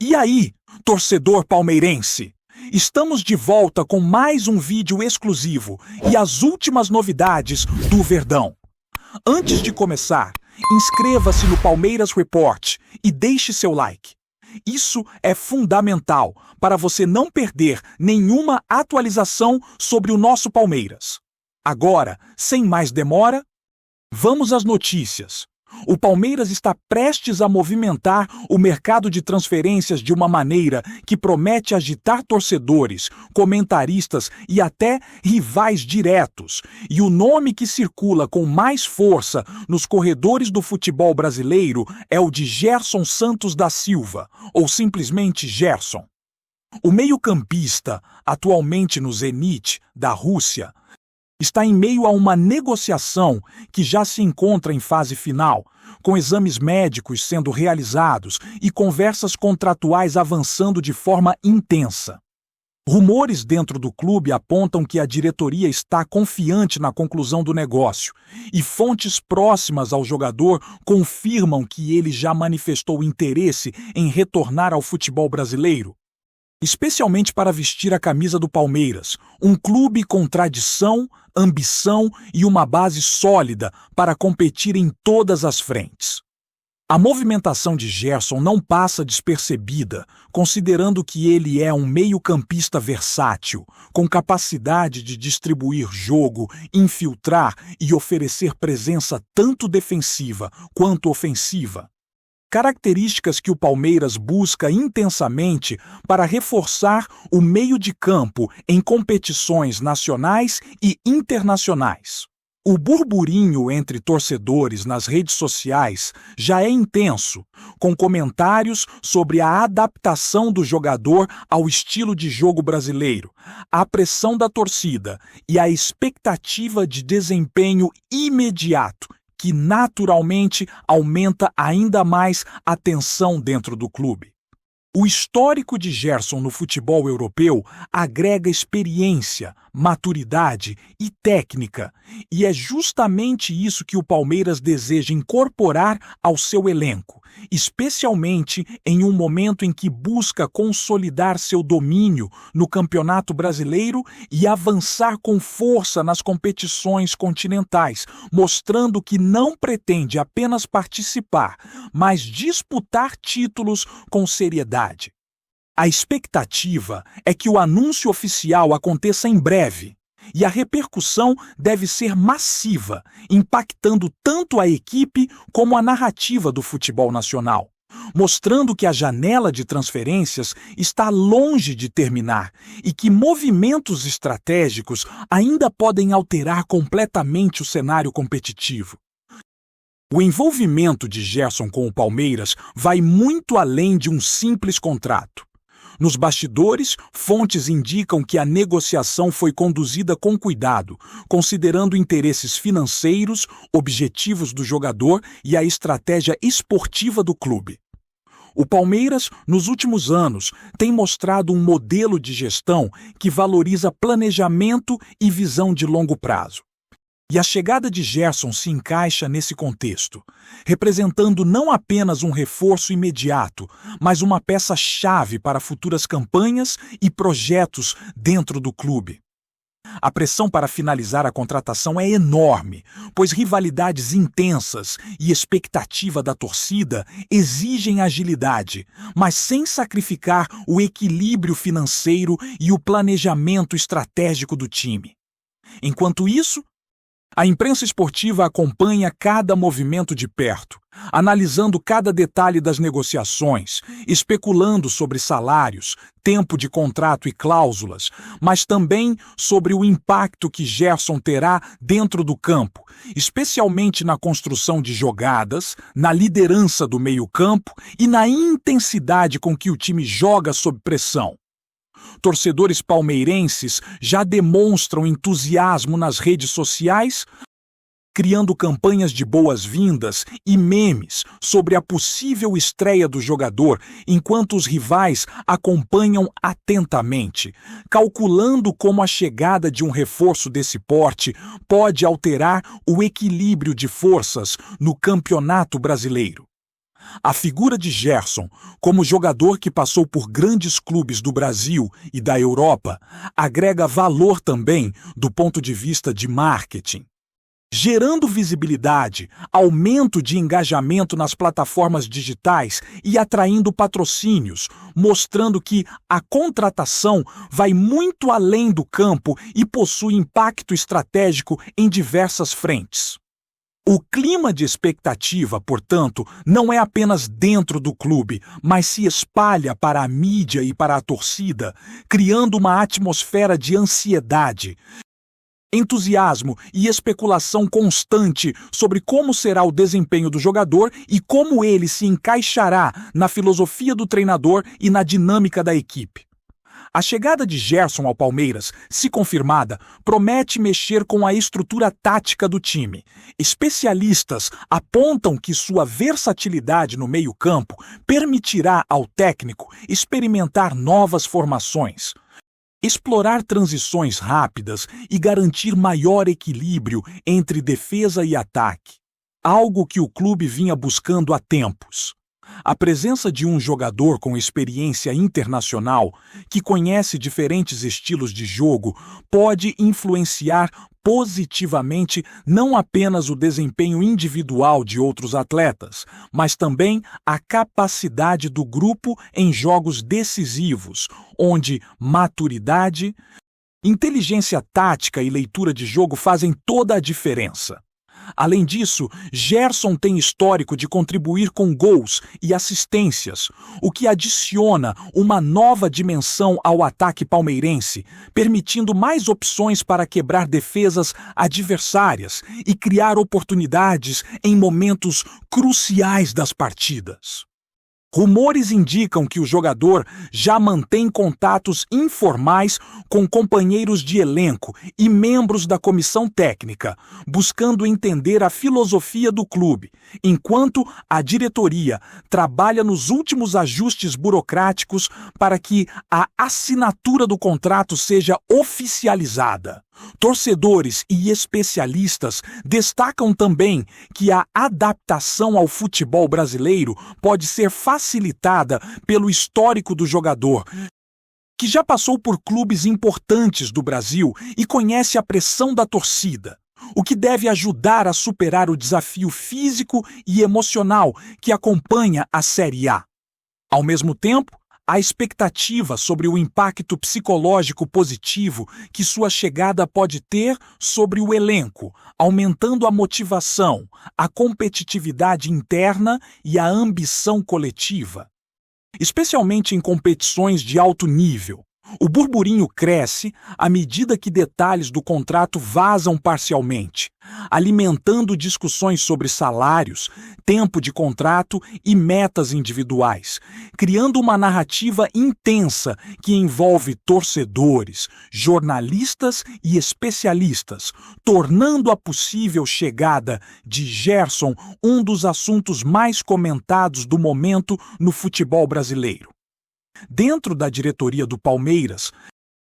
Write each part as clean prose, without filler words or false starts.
E aí, torcedor palmeirense? Estamos de volta com mais um vídeo exclusivo e as últimas novidades do Verdão. Antes de começar, inscreva-se no Palmeiras Report e deixe seu like. Isso é fundamental para você não perder nenhuma atualização sobre o nosso Palmeiras. Agora, sem mais demora, vamos às notícias. O Palmeiras está prestes a movimentar o mercado de transferências de uma maneira que promete agitar torcedores, comentaristas e até rivais diretos. E o nome que circula com mais força nos corredores do futebol brasileiro é o de Gerson Santos da Silva, ou simplesmente Gerson. O meio-campista, atualmente no Zenit da Rússia, está em meio a uma negociação que já se encontra em fase final, com exames médicos sendo realizados e conversas contratuais avançando de forma intensa. Rumores dentro do clube apontam que a diretoria está confiante na conclusão do negócio, e fontes próximas ao jogador confirmam que ele já manifestou interesse em retornar ao futebol brasileiro, especialmente para vestir a camisa do Palmeiras, um clube com tradição, ambição e uma base sólida para competir em todas as frentes. A movimentação de Gerson não passa despercebida, considerando que ele é um meio-campista versátil, com capacidade de distribuir jogo, infiltrar e oferecer presença tanto defensiva quanto ofensiva. Características que o Palmeiras busca intensamente para reforçar o meio de campo em competições nacionais e internacionais. O burburinho entre torcedores nas redes sociais já é intenso, com comentários sobre a adaptação do jogador ao estilo de jogo brasileiro, a pressão da torcida e a expectativa de desempenho imediato, que naturalmente aumenta ainda mais a tensão dentro do clube. O histórico de Gerson no futebol europeu agrega experiência, maturidade e técnica, e é justamente isso que o Palmeiras deseja incorporar ao seu elenco, especialmente em um momento em que busca consolidar seu domínio no Campeonato Brasileiro e avançar com força nas competições continentais, mostrando que não pretende apenas participar, mas disputar títulos com seriedade. A expectativa é que o anúncio oficial aconteça em breve, e a repercussão deve ser massiva, impactando tanto a equipe como a narrativa do futebol nacional, mostrando que a janela de transferências está longe de terminar e que movimentos estratégicos ainda podem alterar completamente o cenário competitivo. O envolvimento de Gerson com o Palmeiras vai muito além de um simples contrato. Nos bastidores, fontes indicam que a negociação foi conduzida com cuidado, considerando interesses financeiros, objetivos do jogador e a estratégia esportiva do clube. O Palmeiras, nos últimos anos, tem mostrado um modelo de gestão que valoriza planejamento e visão de longo prazo. E a chegada de Gerson se encaixa nesse contexto, representando não apenas um reforço imediato, mas uma peça-chave para futuras campanhas e projetos dentro do clube. A pressão para finalizar a contratação é enorme, pois rivalidades intensas e expectativa da torcida exigem agilidade, mas sem sacrificar o equilíbrio financeiro e o planejamento estratégico do time. Enquanto isso, a imprensa esportiva acompanha cada movimento de perto, analisando cada detalhe das negociações, especulando sobre salários, tempo de contrato e cláusulas, mas também sobre o impacto que Gerson terá dentro do campo, especialmente na construção de jogadas, na liderança do meio-campo e na intensidade com que o time joga sob pressão. Torcedores palmeirenses já demonstram entusiasmo nas redes sociais, criando campanhas de boas-vindas e memes sobre a possível estreia do jogador, enquanto os rivais acompanham atentamente, calculando como a chegada de um reforço desse porte pode alterar o equilíbrio de forças no Campeonato Brasileiro. A figura de Gerson, como jogador que passou por grandes clubes do Brasil e da Europa, agrega valor também do ponto de vista de marketing, gerando visibilidade, aumento de engajamento nas plataformas digitais e atraindo patrocínios, mostrando que a contratação vai muito além do campo e possui impacto estratégico em diversas frentes. O clima de expectativa, portanto, não é apenas dentro do clube, mas se espalha para a mídia e para a torcida, criando uma atmosfera de ansiedade, entusiasmo e especulação constante sobre como será o desempenho do jogador e como ele se encaixará na filosofia do treinador e na dinâmica da equipe. A chegada de Gerson ao Palmeiras, se confirmada, promete mexer com a estrutura tática do time. Especialistas apontam que sua versatilidade no meio-campo permitirá ao técnico experimentar novas formações, explorar transições rápidas e garantir maior equilíbrio entre defesa e ataque, algo que o clube vinha buscando há tempos. A presença de um jogador com experiência internacional, que conhece diferentes estilos de jogo, pode influenciar positivamente não apenas o desempenho individual de outros atletas, mas também a capacidade do grupo em jogos decisivos, onde maturidade, inteligência tática e leitura de jogo fazem toda a diferença. Além disso, Gerson tem histórico de contribuir com gols e assistências, o que adiciona uma nova dimensão ao ataque palmeirense, permitindo mais opções para quebrar defesas adversárias e criar oportunidades em momentos cruciais das partidas. Rumores indicam que o jogador já mantém contatos informais com companheiros de elenco e membros da comissão técnica, buscando entender a filosofia do clube, enquanto a diretoria trabalha nos últimos ajustes burocráticos para que a assinatura do contrato seja oficializada. Torcedores e especialistas destacam também que a adaptação ao futebol brasileiro pode ser facilitada pelo histórico do jogador, que já passou por clubes importantes do Brasil e conhece a pressão da torcida, o que deve ajudar a superar o desafio físico e emocional que acompanha a Série A. Ao mesmo tempo, a expectativa sobre o impacto psicológico positivo que sua chegada pode ter sobre o elenco, aumentando a motivação, a competitividade interna e a ambição coletiva, especialmente em competições de alto nível. O burburinho cresce à medida que detalhes do contrato vazam parcialmente, alimentando discussões sobre salários, tempo de contrato e metas individuais, criando uma narrativa intensa que envolve torcedores, jornalistas e especialistas, tornando a possível chegada de Gerson um dos assuntos mais comentados do momento no futebol brasileiro. Dentro da diretoria do Palmeiras,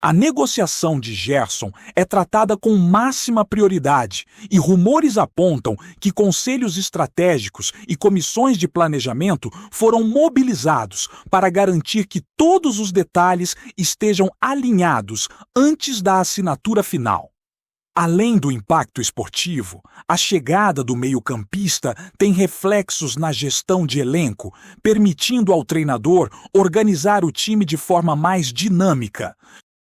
a negociação de Gerson é tratada com máxima prioridade e rumores apontam que conselhos estratégicos e comissões de planejamento foram mobilizados para garantir que todos os detalhes estejam alinhados antes da assinatura final. Além do impacto esportivo, a chegada do meio-campista tem reflexos na gestão de elenco, permitindo ao treinador organizar o time de forma mais dinâmica,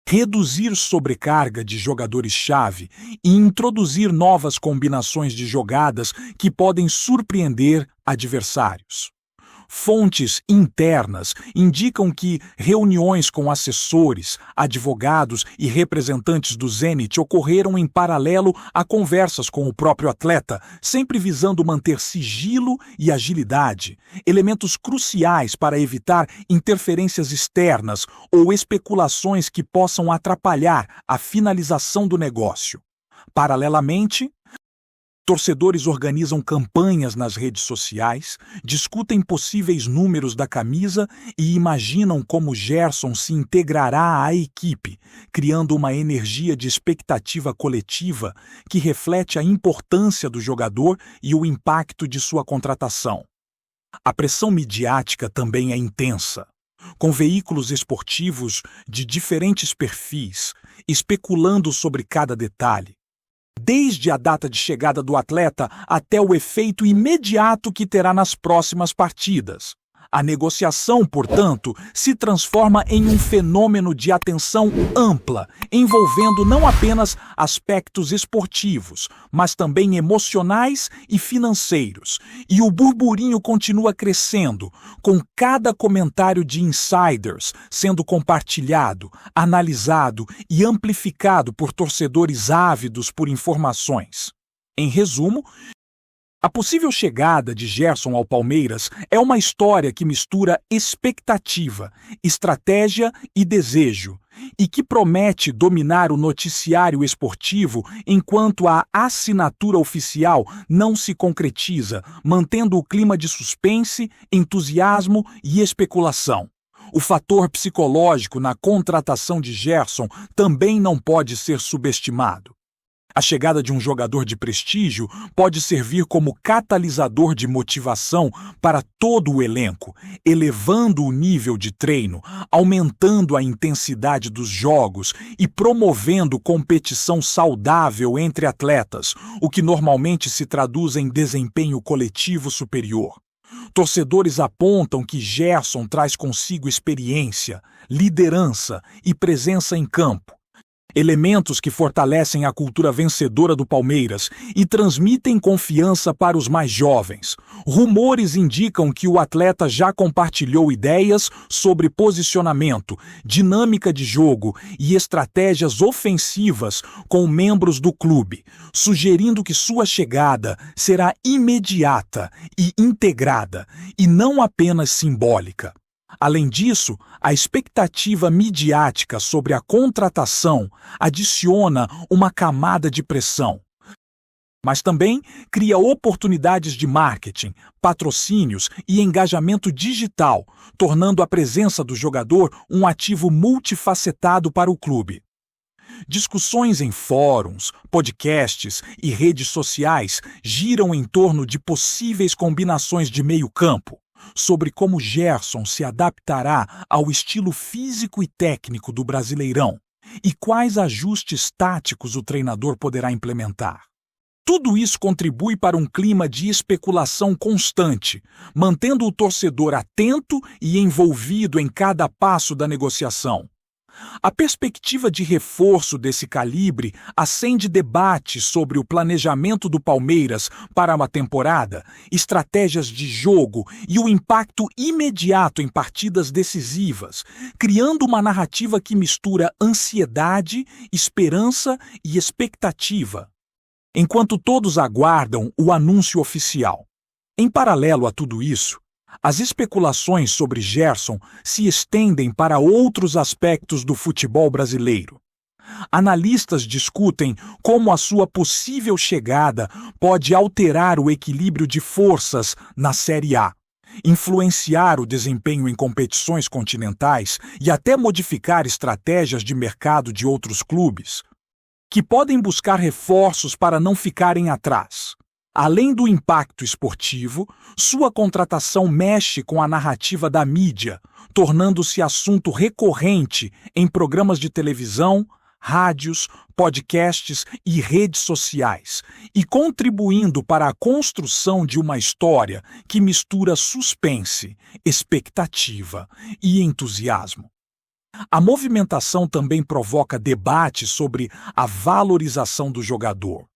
reduzir sobrecarga de jogadores-chave e introduzir novas combinações de jogadas que podem surpreender adversários. Fontes internas indicam que reuniões com assessores, advogados e representantes do Zenit ocorreram em paralelo a conversas com o próprio atleta, sempre visando manter sigilo e agilidade, elementos cruciais para evitar interferências externas ou especulações que possam atrapalhar a finalização do negócio. Paralelamente, torcedores organizam campanhas nas redes sociais, discutem possíveis números da camisa e imaginam como Gerson se integrará à equipe, criando uma energia de expectativa coletiva que reflete a importância do jogador e o impacto de sua contratação. A pressão midiática também é intensa, com veículos esportivos de diferentes perfis, especulando sobre cada detalhe, desde a data de chegada do atleta até o efeito imediato que terá nas próximas partidas. A negociação, portanto, se transforma em um fenômeno de atenção ampla, envolvendo não apenas aspectos esportivos, mas também emocionais e financeiros. E o burburinho continua crescendo, com cada comentário de insiders sendo compartilhado, analisado e amplificado por torcedores ávidos por informações. Em resumo, a possível chegada de Gerson ao Palmeiras é uma história que mistura expectativa, estratégia e desejo, e que promete dominar o noticiário esportivo enquanto a assinatura oficial não se concretiza, mantendo o clima de suspense, entusiasmo e especulação. O fator psicológico na contratação de Gerson também não pode ser subestimado. A chegada de um jogador de prestígio pode servir como catalisador de motivação para todo o elenco, elevando o nível de treino, aumentando a intensidade dos jogos e promovendo competição saudável entre atletas, o que normalmente se traduz em desempenho coletivo superior. Torcedores apontam que Gerson traz consigo experiência, liderança e presença em campo, elementos que fortalecem a cultura vencedora do Palmeiras e transmitem confiança para os mais jovens. Rumores indicam que o atleta já compartilhou ideias sobre posicionamento, dinâmica de jogo e estratégias ofensivas com membros do clube, sugerindo que sua chegada será imediata e integrada, e não apenas simbólica. Além disso, a expectativa midiática sobre a contratação adiciona uma camada de pressão, mas também cria oportunidades de marketing, patrocínios e engajamento digital, tornando a presença do jogador um ativo multifacetado para o clube. Discussões em fóruns, podcasts e redes sociais giram em torno de possíveis combinações de meio-campo, sobre como Gerson se adaptará ao estilo físico e técnico do Brasileirão e quais ajustes táticos o treinador poderá implementar. Tudo isso contribui para um clima de especulação constante, mantendo o torcedor atento e envolvido em cada passo da negociação. A perspectiva de reforço desse calibre acende debates sobre o planejamento do Palmeiras para uma temporada, estratégias de jogo e o impacto imediato em partidas decisivas, criando uma narrativa que mistura ansiedade, esperança e expectativa, enquanto todos aguardam o anúncio oficial. Em paralelo a tudo isso, as especulações sobre Gerson se estendem para outros aspectos do futebol brasileiro. Analistas discutem como a sua possível chegada pode alterar o equilíbrio de forças na Série A, influenciar o desempenho em competições continentais e até modificar estratégias de mercado de outros clubes, que podem buscar reforços para não ficarem atrás. Além do impacto esportivo, sua contratação mexe com a narrativa da mídia, tornando-se assunto recorrente em programas de televisão, rádios, podcasts e redes sociais, e contribuindo para a construção de uma história que mistura suspense, expectativa e entusiasmo. A movimentação também provoca debate sobre a valorização do jogador,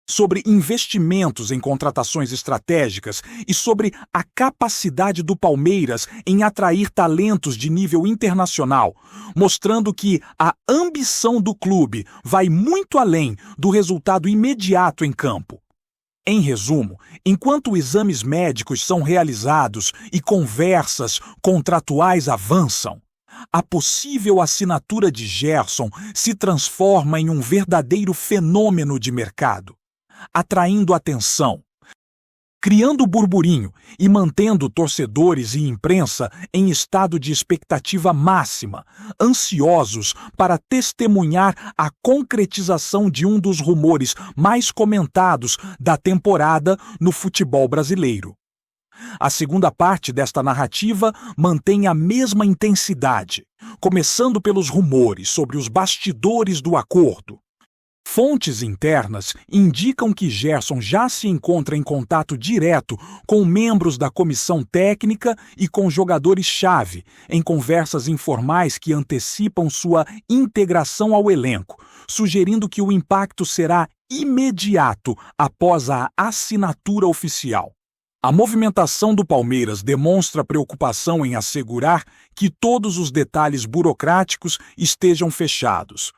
sobre investimentos em contratações estratégicas e sobre a capacidade do Palmeiras em atrair talentos de nível internacional, mostrando que a ambição do clube vai muito além do resultado imediato em campo. Em resumo, enquanto exames médicos são realizados e conversas contratuais avançam, a possível assinatura de Gerson se transforma em um verdadeiro fenômeno de mercado, atraindo atenção, criando burburinho e mantendo torcedores e imprensa em estado de expectativa máxima, ansiosos para testemunhar a concretização de um dos rumores mais comentados da temporada no futebol brasileiro. A segunda parte desta narrativa mantém a mesma intensidade, começando pelos rumores sobre os bastidores do acordo. Fontes internas indicam que Gerson já se encontra em contato direto com membros da comissão técnica e com jogadores-chave, em conversas informais que antecipam sua integração ao elenco, sugerindo que o impacto será imediato após a assinatura oficial. A movimentação do Palmeiras demonstra preocupação em assegurar que todos os detalhes burocráticos estejam fechados,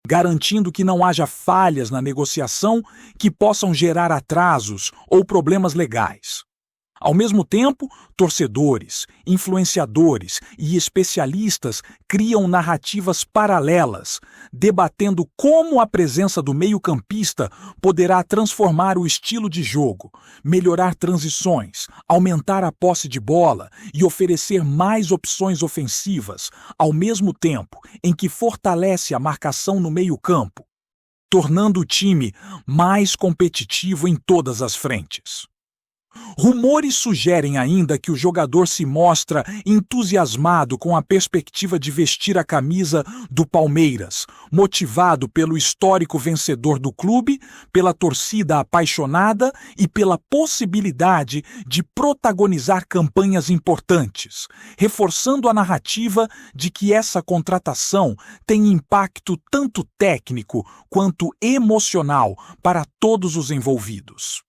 garantindo que não haja falhas na negociação que possam gerar atrasos ou problemas legais. Ao mesmo tempo, torcedores, influenciadores e especialistas criam narrativas paralelas, debatendo como a presença do meio-campista poderá transformar o estilo de jogo, melhorar transições, aumentar a posse de bola e oferecer mais opções ofensivas, ao mesmo tempo em que fortalece a marcação no meio-campo, tornando o time mais competitivo em todas as frentes. Rumores sugerem ainda que o jogador se mostra entusiasmado com a perspectiva de vestir a camisa do Palmeiras, motivado pelo histórico vencedor do clube, pela torcida apaixonada e pela possibilidade de protagonizar campanhas importantes, reforçando a narrativa de que essa contratação tem impacto tanto técnico quanto emocional para todos os envolvidos.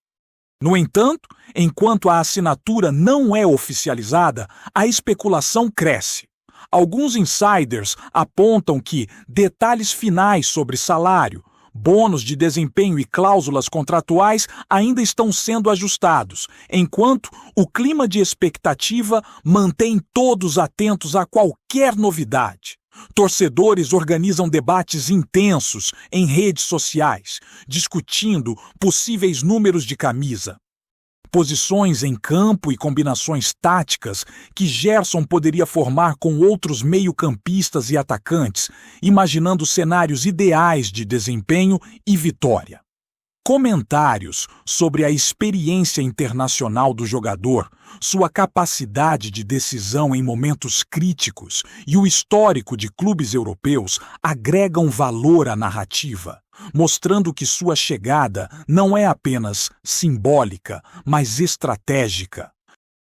No entanto, enquanto a assinatura não é oficializada, a especulação cresce. Alguns insiders apontam que detalhes finais sobre salário, bônus de desempenho e cláusulas contratuais ainda estão sendo ajustados, enquanto o clima de expectativa mantém todos atentos a qualquer novidade. Torcedores organizam debates intensos em redes sociais, discutindo possíveis números de camisa, posições em campo e combinações táticas que Gerson poderia formar com outros meio-campistas e atacantes, imaginando cenários ideais de desempenho e vitória. Comentários sobre a experiência internacional do jogador, sua capacidade de decisão em momentos críticos e o histórico de clubes europeus agregam valor à narrativa, mostrando que sua chegada não é apenas simbólica, mas estratégica,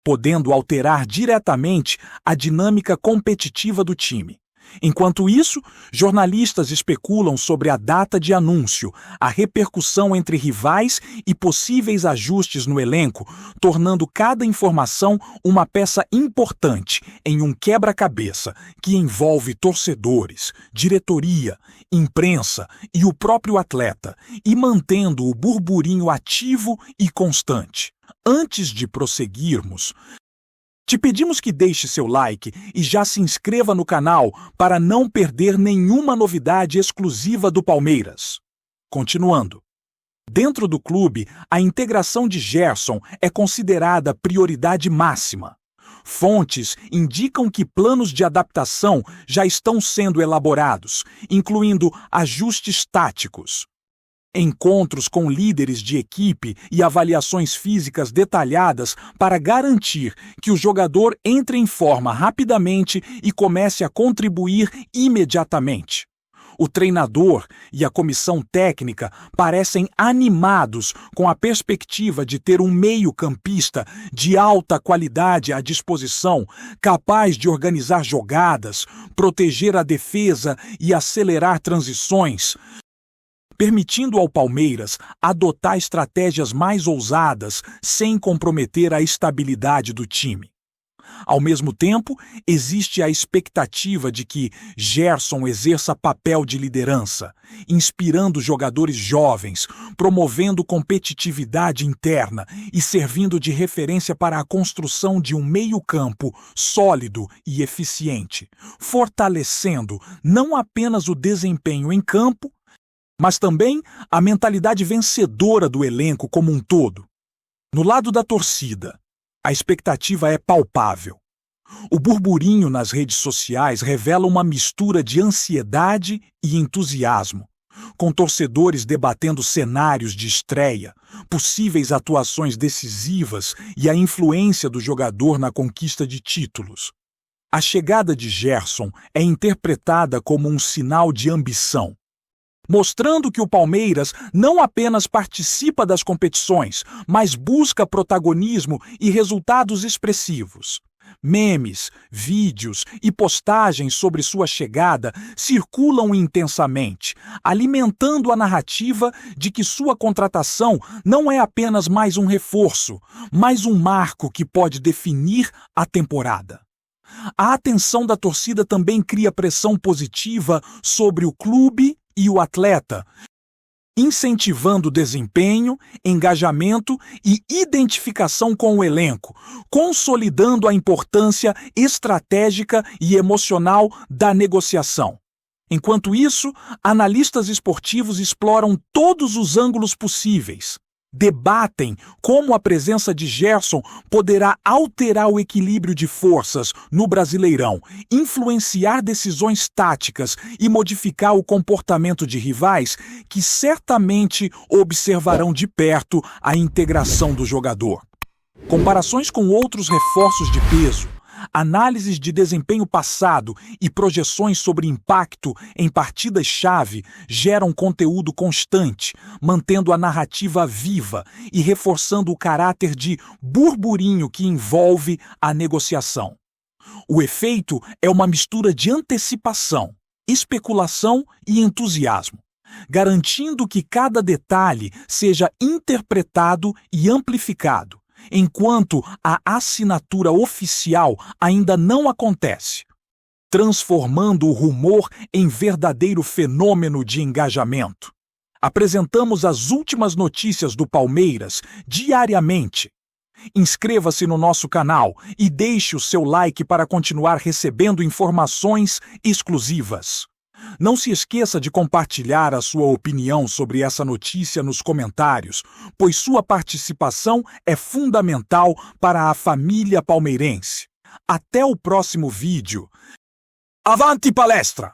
podendo alterar diretamente a dinâmica competitiva do time. Enquanto isso, jornalistas especulam sobre a data de anúncio, a repercussão entre rivais e possíveis ajustes no elenco, tornando cada informação uma peça importante em um quebra-cabeça que envolve torcedores, diretoria, imprensa e o próprio atleta, e mantendo o burburinho ativo e constante. Antes de prosseguirmos, te pedimos que deixe seu like e já se inscreva no canal para não perder nenhuma novidade exclusiva do Palmeiras. Continuando. Dentro do clube, a integração de Gerson é considerada prioridade máxima. Fontes indicam que planos de adaptação já estão sendo elaborados, incluindo ajustes táticos, encontros com líderes de equipe e avaliações físicas detalhadas para garantir que o jogador entre em forma rapidamente e comece a contribuir imediatamente. O treinador e a comissão técnica parecem animados com a perspectiva de ter um meio-campista de alta qualidade à disposição, capaz de organizar jogadas, proteger a defesa e acelerar transições, permitindo ao Palmeiras adotar estratégias mais ousadas sem comprometer a estabilidade do time. Ao mesmo tempo, existe a expectativa de que Gerson exerça papel de liderança, inspirando jogadores jovens, promovendo competitividade interna e servindo de referência para a construção de um meio-campo sólido e eficiente, fortalecendo não apenas o desempenho em campo, mas também a mentalidade vencedora do elenco como um todo. No lado da torcida, a expectativa é palpável. O burburinho nas redes sociais revela uma mistura de ansiedade e entusiasmo, com torcedores debatendo cenários de estreia, possíveis atuações decisivas e a influência do jogador na conquista de títulos. A chegada de Gerson é interpretada como um sinal de ambição, mostrando que o Palmeiras não apenas participa das competições, mas busca protagonismo e resultados expressivos. Memes, vídeos e postagens sobre sua chegada circulam intensamente, alimentando a narrativa de que sua contratação não é apenas mais um reforço, mas um marco que pode definir a temporada. A atenção da torcida também cria pressão positiva sobre o clube e o atleta, incentivando desempenho, engajamento e identificação com o elenco, consolidando a importância estratégica e emocional da negociação. Enquanto isso, analistas esportivos exploram todos os ângulos possíveis. Debatem como a presença de Gerson poderá alterar o equilíbrio de forças no Brasileirão, influenciar decisões táticas e modificar o comportamento de rivais que certamente observarão de perto a integração do jogador. Comparações com outros reforços de peso, análises de desempenho passado e projeções sobre impacto em partidas-chave geram conteúdo constante, mantendo a narrativa viva e reforçando o caráter de burburinho que envolve a negociação. O efeito é uma mistura de antecipação, especulação e entusiasmo, garantindo que cada detalhe seja interpretado e amplificado, enquanto a assinatura oficial ainda não acontece, transformando o rumor em verdadeiro fenômeno de engajamento. Apresentamos as últimas notícias do Palmeiras diariamente. Inscreva-se no nosso canal e deixe o seu like para continuar recebendo informações exclusivas. Não se esqueça de compartilhar a sua opinião sobre essa notícia nos comentários, pois sua participação é fundamental para a família palmeirense. Até o próximo vídeo. Avante palestra!